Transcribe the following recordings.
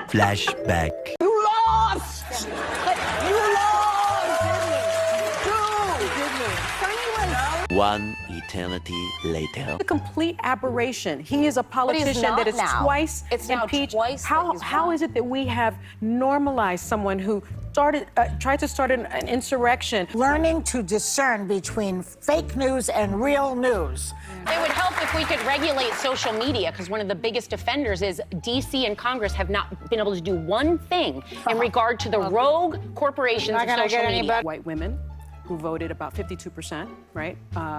Flashback. You lost! You lost! One eternity later. A complete aberration. He is a politician that is twice impeached. How is it that we have normalized someone who tried to start an insurrection? Learning to discern between fake news and real news. It would help if we could regulate social media, because one of the biggest offenders is D.C. and Congress have not been able to do one thing in regard to the rogue corporations of social media. White women who voted about 52%, right,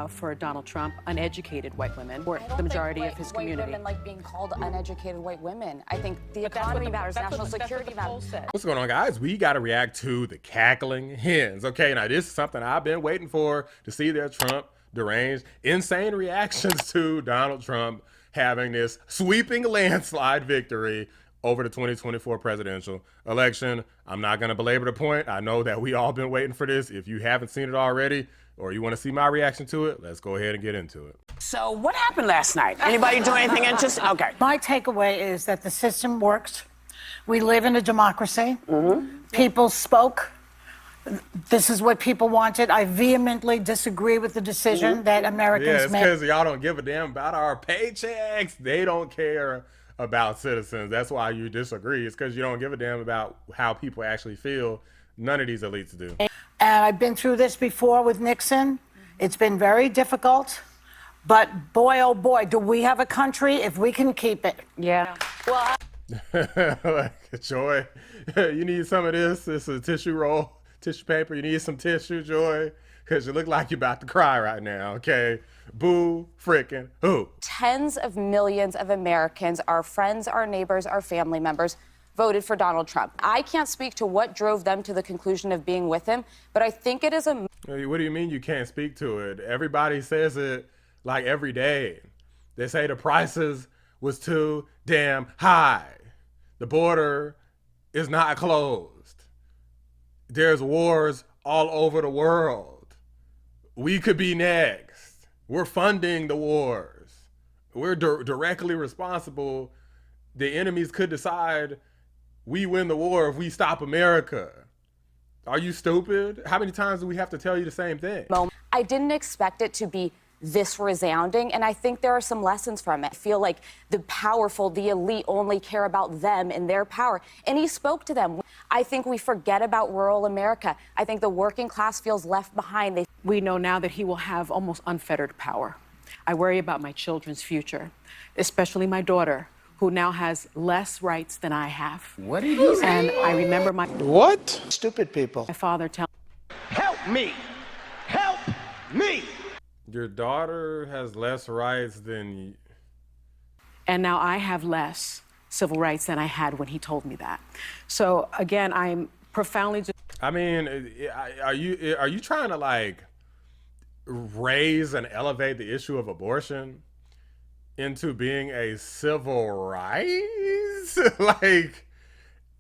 for Donald Trump, uneducated white women, were the majority of his community. White women like being called uneducated white women. I think the economy matters, national security matters. What's going on, guys? We got to react to the cackling hens. Okay, now this is something I've been waiting for, to see their Trump deranged, insane reactions to Donald Trump having this sweeping landslide victory over the 2024 presidential election. I'm not going to belabor the point. I know that we all been waiting for this. If you haven't seen it already, or you want to see my reaction to it, let's go ahead and get into it. So what happened last night? Anybody do anything interesting? Okay. My takeaway is that the system works. We live in a democracy. People spoke. This is what people wanted. I vehemently disagree with the decision that Americans made. Yeah, it's because y'all don't give a damn about our paychecks. They don't care about citizens. That's why you disagree. It's because you don't give a damn about how people actually feel. None of these elites do. And I've been through this before with Nixon. It's been very difficult. But boy, oh boy, do we have a country if we can keep it. Yeah. Well, Like, Joy, you need some of this. It's a tissue roll, tissue paper. You need some tissue, Joy, because you look like you're about to cry right now, okay? Boo frickin' who? Tens of millions of Americans, our friends, our neighbors, our family members, voted for Donald Trump. I can't speak to what drove them to the conclusion of being with him, but I think it is a... What do you mean you can't speak to it? Everybody says it like every day. They say the prices was too damn high. The border is not closed. There's wars all over the world. We could be next. We're funding the wars. We're directly responsible. The enemies could decide we win the war if we stop America. Are you stupid? How many times do we have to tell you the same thing? I didn't expect it to be this resounding, and I think there are some lessons from it. I feel like the powerful, the elite only care about them and their power, and he spoke to them. I think we forget about rural America. I think the working class feels left behind. We know now that he will have almost unfettered power. I worry about my children's future, especially my daughter, who now has less rights than I have. What did he say? And I remember my... What? Stupid people. My father telling... Help me! Help me! Your daughter has less rights than you. And now I have less civil rights than I had when he told me that. So again, I'm profoundly... I mean, are you trying to like raise and elevate the issue of abortion into being a civil rights? Like,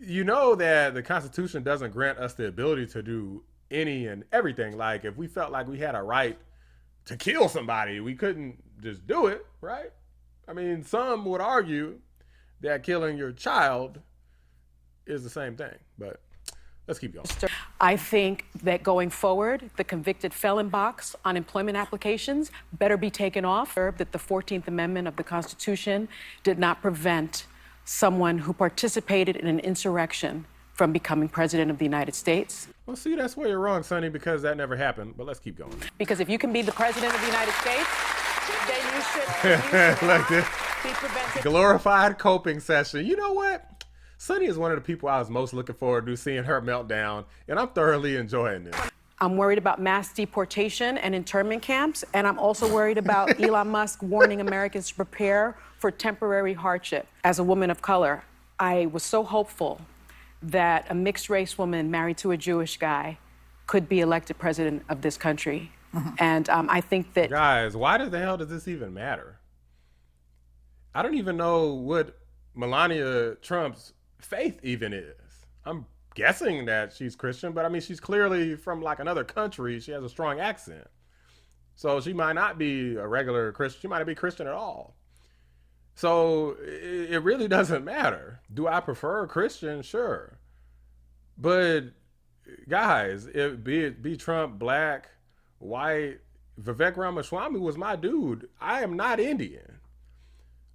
you know that the Constitution doesn't grant us the ability to do any and everything. Like, if we felt like we had a right to kill somebody, we couldn't just do it, right? I mean, some would argue that killing your child is the same thing, but let's keep going. I think that going forward, the convicted felon box on employment applications better be taken off. That the 14th Amendment of the Constitution did not prevent someone who participated in an insurrection from becoming president of the United States. Well, see, that's where you're wrong, Sonny, because that never happened, but let's keep going. Because if you can be the president of the United States, then you should like this be prevented. glorified coping session. You know what? Sonny is one of the people I was most looking forward to seeing her meltdown, and I'm thoroughly enjoying this. I'm worried about mass deportation and internment camps, and I'm also worried about Elon Musk warning Americans to prepare for temporary hardship. As a woman of color, I was so hopeful that a mixed-race woman married to a Jewish guy could be elected president of this country. And I think that... Guys, why the hell does this even matter? I don't even know what Melania Trump's faith even is. I'm guessing that she's Christian, but I mean, she's clearly from like another country. She has a strong accent. So she might not be a regular Christian. She might not be Christian at all. So it really doesn't matter. Do I prefer a Christian? Sure. But guys, be Trump, black, white, Vivek Ramaswamy was my dude. I am not Indian.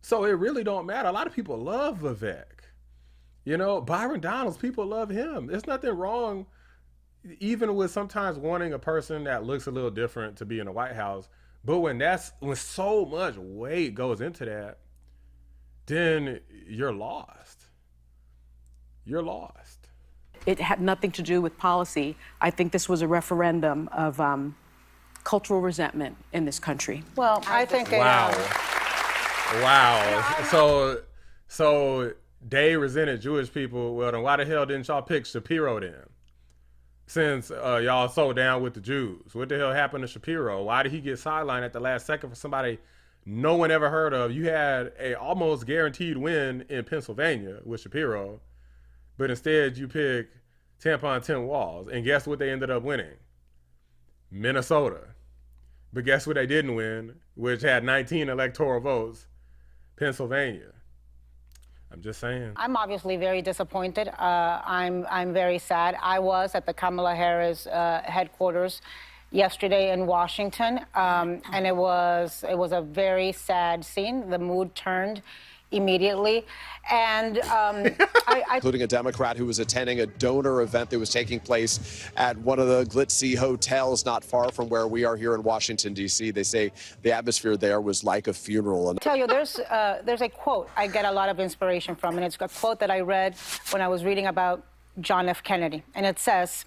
So it really don't matter. A lot of people love Vivek. You know, Byron Donalds, people love him. There's nothing wrong, even with sometimes wanting a person that looks a little different to be in the White House. But when so much weight goes into that, then you're lost. You're lost. It had nothing to do with policy. I think this was a referendum of cultural resentment in this country. Well, I think Wow. So they resented Jewish people. Well, then why the hell didn't y'all pick Shapiro then? Since y'all so down with the Jews. What the hell happened to Shapiro? Why did he get sidelined at the last second for somebody no one ever heard of? You had a almost guaranteed win in Pennsylvania with Shapiro, but instead you pick Tampon Tim Walz. And guess what they ended up winning? Minnesota. But guess what they didn't win, which had 19 electoral votes? Pennsylvania. I'm just saying. I'm obviously very disappointed. I'm very sad. I was at the Kamala Harris headquarters yesterday in Washington, and it was a very sad scene. The mood turned immediately, and including a Democrat who was attending a donor event that was taking place at one of the glitzy hotels not far from where we are here in Washington, D.C. They say the atmosphere there was like a funeral. I tell you, there's a quote I get a lot of inspiration from, and it's a quote that I read when I was reading about John F. Kennedy, and it says,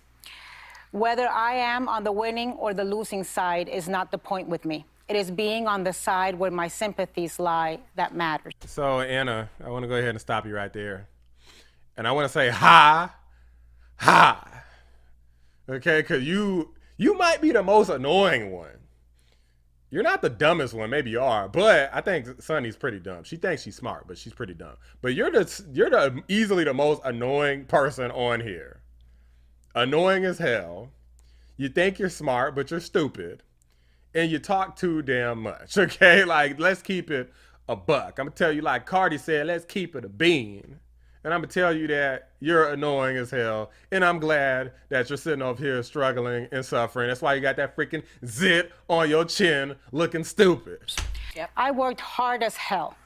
"Whether I am on the winning or the losing side is not the point with me. It is being on the side where my sympathies lie that matters." So, Anna, I want to go ahead and stop you right there. And I want to say, ha. Okay, because you might be the most annoying one. You're not the dumbest one. Maybe you are. But I think Sunny's pretty dumb. She thinks she's smart, but she's pretty dumb. But you're the easily the most annoying person on here. Annoying as hell. You think you're smart, but you're stupid. And you talk too damn much, okay? Like, let's keep it a buck. I'm going to tell you, like Cardi said, let's keep it a bean. And I'm going to tell you that you're annoying as hell. And I'm glad that you're sitting over here struggling and suffering. That's why you got that freaking zit on your chin looking stupid. Yep. I worked hard as hell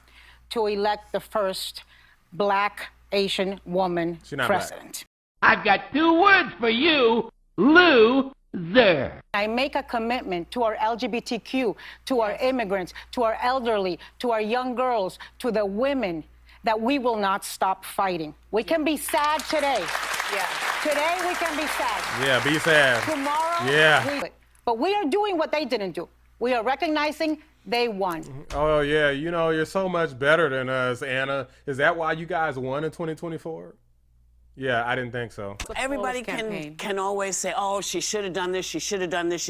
to elect the first black Asian woman president. Black. I've got 2 words for you, loser. I make a commitment to our LGBTQ, to our immigrants, to our elderly, to our young girls, to the women, that we will not stop fighting. We can be sad today. Yeah. Today we can be sad. Yeah, be sad. Tomorrow, yeah. But we are doing what they didn't do. We are recognizing they won. Oh, yeah. You know, you're so much better than us, Anna. Is that why you guys won in 2024? Yeah, I didn't think so. Everybody can always say, oh, she should have done this, she should have done this,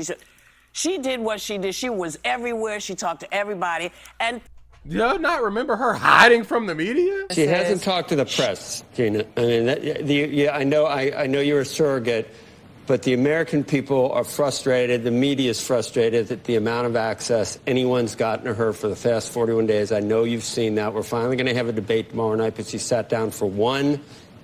she did what she did. She was everywhere, she talked to everybody, and... Do you not remember her hiding from the media? She hasn't talked to the press, Gina. I mean, I know you're a surrogate, but the American people are frustrated. The media is frustrated at the amount of access anyone's gotten to her for the past 41 days. I know you've seen that. We're finally going to have a debate tomorrow night, but she sat down for one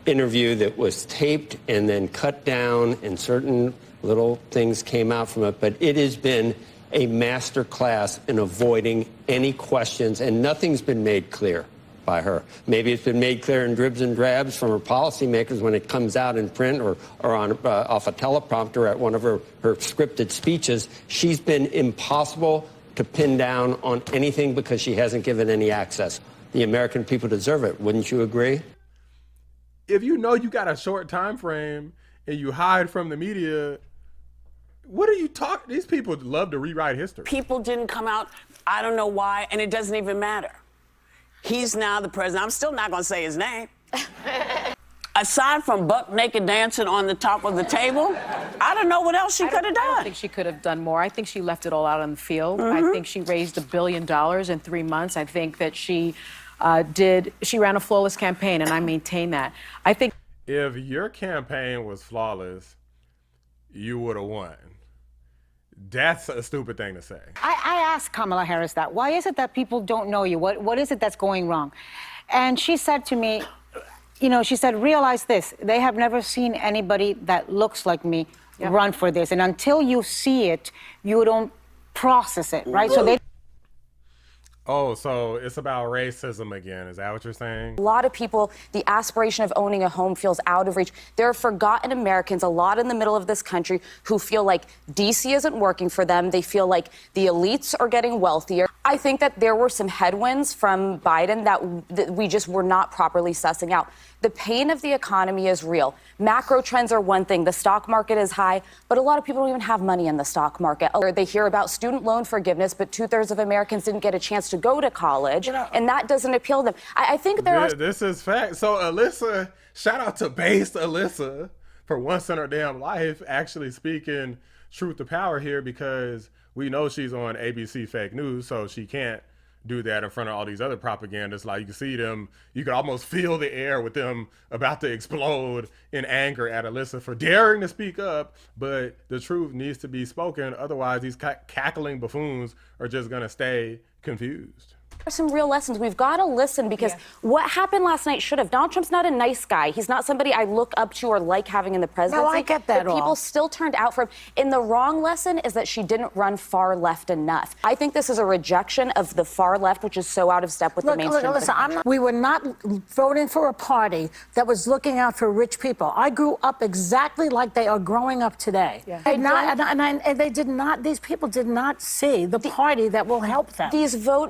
interview that was taped and then cut down, and certain little things came out from it. But it has been a master class in avoiding any questions, and nothing's been made clear by her. Maybe it's been made clear in dribs and drabs from her policymakers when it comes out in print or on off a teleprompter at one of her scripted speeches. She's been impossible to pin down on anything because she hasn't given any access. The American people deserve it. Wouldn't you agree? If you know you got a short time frame and you hide from the media, what are you talking? These people love to rewrite history. People didn't come out. I don't know why, and it doesn't even matter. He's now the president. I'm still not going to say his name. Aside from buck naked dancing on the top of the table, I don't know what else she could have done. I don't think she could have done more. I think she left it all out on the field. I think she raised $1 billion in 3 months. I think that she ran a flawless campaign, and I maintain that. I think if your campaign was flawless, you would have won. That's a stupid thing to say. I asked Kamala Harris that. Why is it that people don't know you? What is it that's going wrong? And she said to me, you know, she said, realize this. They have never seen anybody that looks like me run for this. And until you see it, you don't process it, right? So they... Oh, so it's about racism again. Is that what you're saying? A lot of people, the aspiration of owning a home feels out of reach. There are forgotten Americans, a lot in the middle of this country, who feel like D.C. isn't working for them. They feel like the elites are getting wealthier. I think that there were some headwinds from Biden that we just were not properly sussing out. The pain of the economy is real. Macro trends are one thing. The stock market is high, but a lot of people don't even have money in the stock market. They hear about student loan forgiveness, but 2/3 of Americans didn't get a chance to go to college, and that doesn't appeal to them. I think there are... This is fact. So Alyssa, shout out to Based Alyssa for once in her damn life actually speaking truth to power here, because we know she's on ABC fake news, so she can't do that in front of all these other propagandists. Like, you can see them, you could almost feel the air with them about to explode in anger at Alyssa for daring to speak up, but the truth needs to be spoken. Otherwise, these cackling buffoons are just gonna stay confused. There's some real lessons. We've got to listen, because what happened last night should have. Donald Trump's not a nice guy. He's not somebody I look up to or like having in the presidency. No, I get that. But people still turned out for him. And the wrong lesson is that she didn't run far left enough. I think this is a rejection of the far left, which is so out of step with the mainstream. Listen, we were not voting for a party that was looking out for rich people. I grew up exactly like they are growing up today. Yeah. And they did not. These people did not see the party that will help them.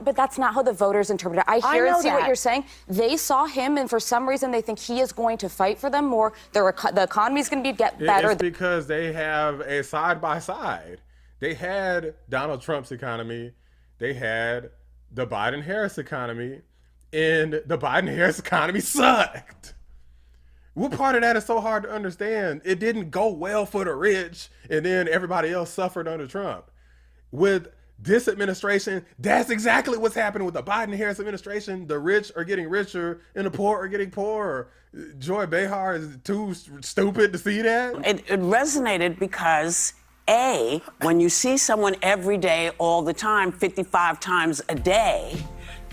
But that's not how the voters interpret it. I hear and see what you're saying. They saw him, and for some reason, they think he is going to fight for them more. The economy is going to get better. It's because they have a side-by-side. They had Donald Trump's economy. They had the Biden-Harris economy. And the Biden-Harris economy sucked. What part of that is so hard to understand? It didn't go well for the rich, and then everybody else suffered under Trump. With this administration, that's exactly what's happening with the Biden-Harris administration. The rich are getting richer and the poor are getting poorer. Joy Behar is too stupid to see that. It resonated because, A, when you see someone every day, all the time, 55 times a day,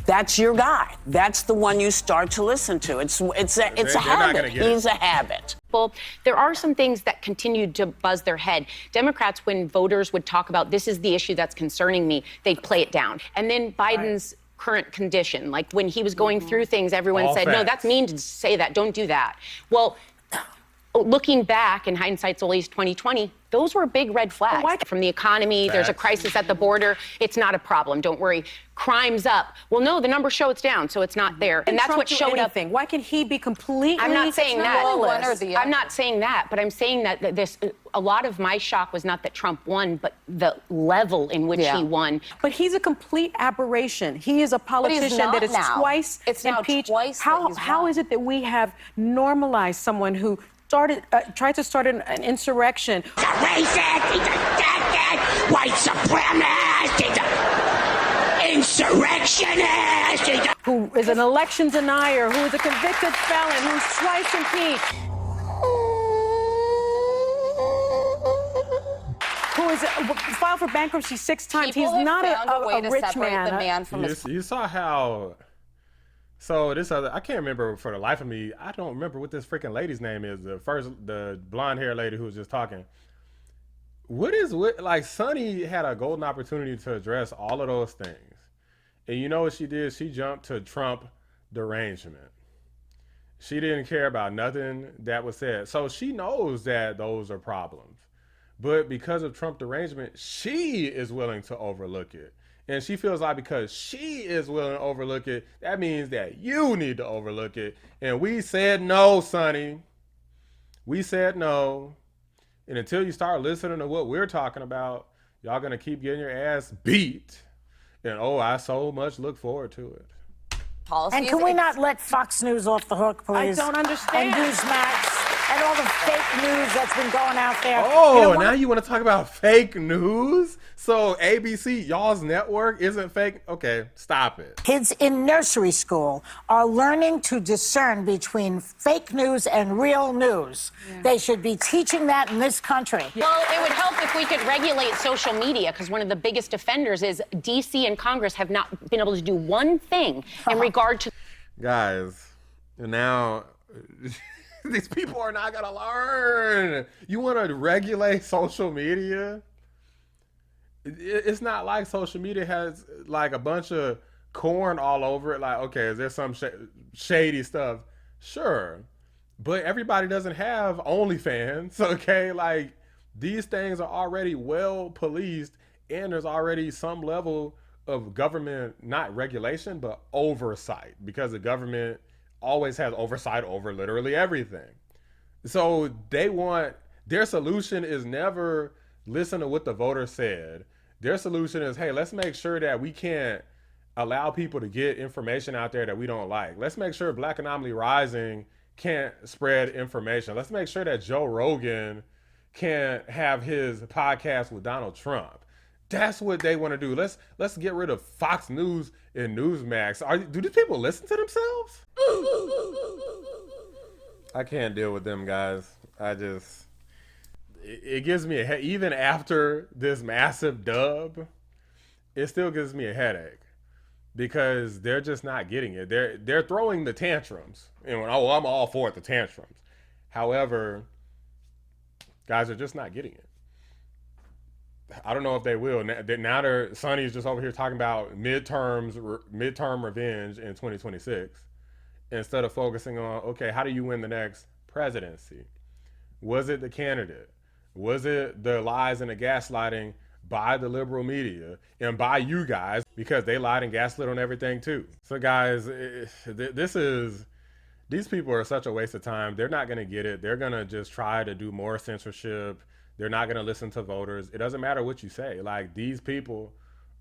that's your guy. That's the one you start to listen to. It's a habit. He's a habit. Well, there are some things that continued to buzz their head. Democrats, when voters would talk about this is the issue that's concerning me, they'd play it down. And then Biden's current condition, like when he was going through things, everyone said, no, that's mean to say that. Don't do that. Well, looking back, and hindsight's always 2020, those were big red flags. From the economy, there's a crisis at the border. It's not a problem. Don't worry. Crime's up. Well, no, the numbers show it's down, so it's not there. And that's what showed up. Why can he be completely? I'm not saying that. One or the other. I'm not saying that, but I'm saying that a lot of my shock was not that Trump won, but the level in which he won. But he's a complete aberration. He is a politician that is twice impeached. How is it that we have normalized someone who tried to start an insurrection? He's a racist! He's a dead white supremacist! He's an insurrectionist! Who is an election denier, who is a convicted felon, who's twice impeached. Who is filed for bankruptcy 6 times. He's not a rich man. You saw how... So this other, I can't remember for the life of me. I don't remember what this freaking lady's name is. The blonde hair lady who was just talking. Like Sonny had a golden opportunity to address all of those things. And you know what she did? She jumped to Trump derangement. She didn't care about nothing that was said. So she knows that those are problems. But because of Trump derangement, she is willing to overlook it. And she feels like because she is willing to overlook it, that means that you need to overlook it. And we said no, Sonny. We said no. And until you start listening to what we're talking about, y'all gonna keep getting your ass beat. And I so much look forward to it. And can we not let Fox News off the hook, please? I don't understand. And Newsmax. And all the fake news that's been going out there. Oh, You know, now you want to talk about fake news? So ABC, y'all's network isn't fake? Okay, stop it. kids in nursery school are learning to discern between fake news and real news. They should be teaching that in this country. Well, it would help if we could regulate social media, because one of the biggest offenders is D.C. and Congress have not been able to do one thing in regard to... Guys, now these people are not gonna learn. You want to regulate social media? It's not like social media has like a bunch of corn all over it. Like, okay, is there some shady stuff? Sure, but everybody doesn't have OnlyFans. Okay, like these things are already well policed, and there's already some level of government, not regulation, but oversight, because the government always has oversight over literally everything. So they want, their solution is never listen to what the voter said. Their solution is, hey, let's make sure that we can't allow people to get information out there that we don't like. Let's make sure Black Anomaly Rising can't spread information. Let's make sure that Joe Rogan can't have his podcast with Donald Trump. That's what they want to do. Let's get rid of Fox News and Newsmax. Do these people listen to themselves? I can't deal with them, guys. It gives me a even after this massive dub, it still gives me a headache because they're just not getting it. They're throwing the tantrums. And oh, I'm all for the tantrums. However, guys are just not getting it. I don't know if they will. Now Sonny's just over here talking about midterm revenge in 2026 instead of focusing on, okay, how do you win the next presidency? Was it the candidate? Was it the lies and the gaslighting by the liberal media and by you guys, because they lied and gaslit on everything too? So guys, these people are such a waste of time. They're not going to get it. They're going to just try to do more censorship. They're not going to listen to voters. It doesn't matter what you say. Like, these people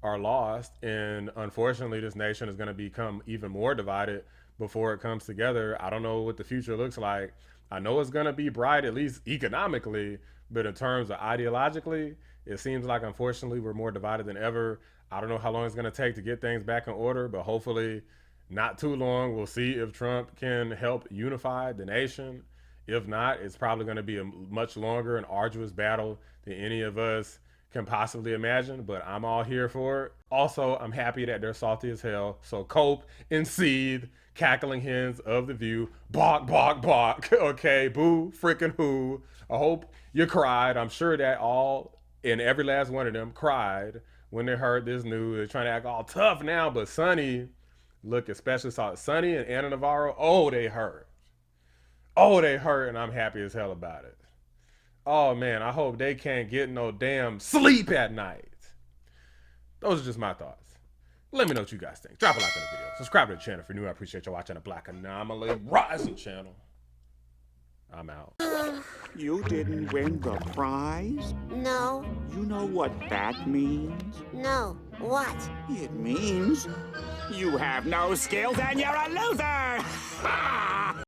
are lost, and unfortunately this nation is going to become even more divided before it comes together. I don't know what the future looks like. I know it's going to be bright, at least economically, but in terms of ideologically, it seems like unfortunately we're more divided than ever. I don't know how long it's going to take to get things back in order, but hopefully not too long. We'll see if Trump can help unify the nation. If not, it's probably going to be a much longer and arduous battle than any of us can possibly imagine, but I'm all here for it. Also, I'm happy that they're salty as hell. So Cope and Seed, cackling hens of the View, bark, bark, bark. Okay, boo, freaking who. I hope you cried. I'm sure that all and every last one of them cried when they heard this news. They're trying to act all tough now, but Sonny, look, especially Sonny and Anna Navarro, oh, they hurt. Oh, they hurt, and I'm happy as hell about it. Oh, man, I hope they can't get no damn sleep at night. Those are just my thoughts. Let me know what you guys think. Drop a like on the video. Subscribe to the channel if you're new. I appreciate you watching the Black Anomaly Rising channel. I'm out. You didn't win the prize? No. You know what that means? No. What? It means you have no skills and you're a loser!